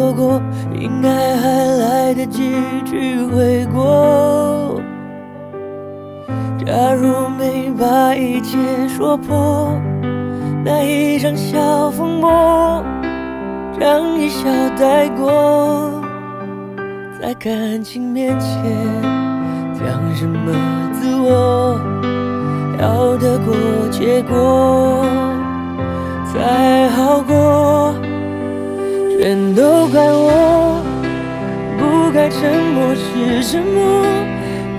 错过，应该还来得及去悔过。假如没把一切说破，那一场小风波，让一笑带过。在感情面前，讲什么自我，要得过且过才好过。全都怪我，不该沉默是沉默，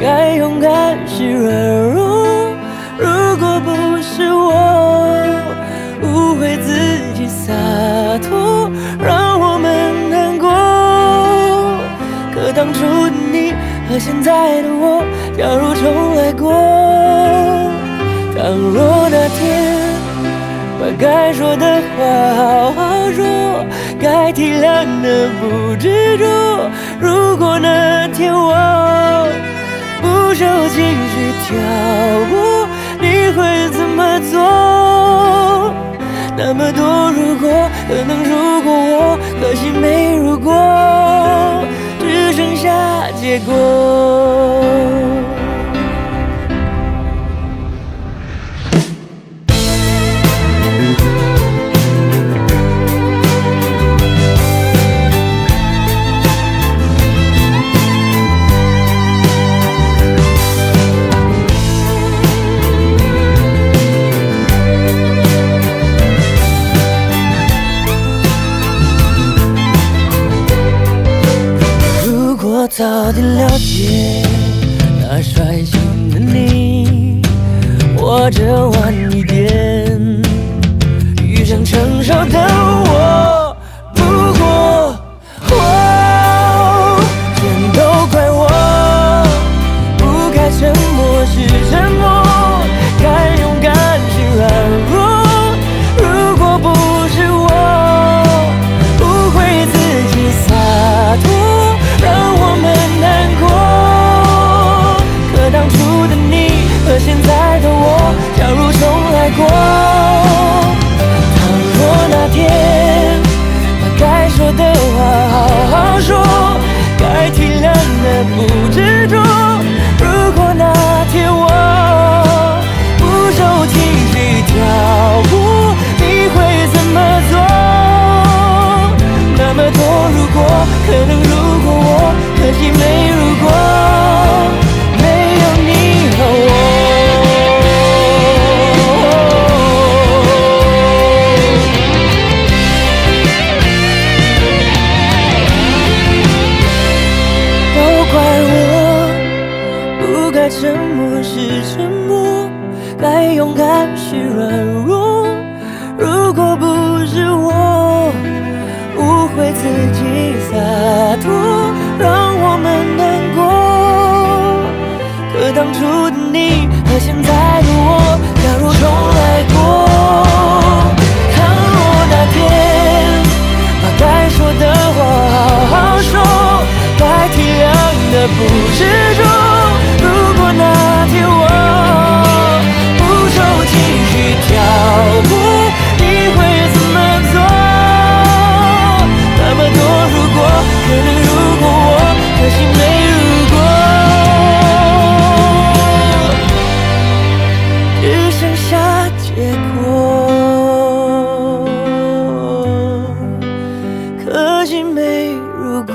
该勇敢是软弱。如果不是我误会自己洒脱，让我们难过。可当初的你和现在的我，假如重来过，倘若那天把该说的话好好说，该体谅的不执着。如果那天我不受情绪挑拨，你会怎么做？那么多如果，可能如果我，可惜没如果，只剩下结果。我早点了解那率性的你，或者晚一点遇上成熟的我。不过全都怪我，不该沉默是沉默，该勇敢是软弱。如果不是我误会自己洒脱，让我们难过。可当初的你和现在的我，假如重来过，倘若那天把该说的话好好说，该体谅的不执着。如果那天我不受情绪挑拨，你会怎么做？那么多如果，可能如果我，可惜没如果，没有你和我。都怪我，不该沉默是沉默，该勇敢是软弱。如果不是我误会自己洒脱，让我们难过。可当初的你和现在的我，假如重来过，倘若那天把该说的话好好说，该体谅的不执着。如果那天我不受情绪挑拨，你会怎么做？那么多如果，可能如果我，可惜没如果，只剩下结果，可惜没如果。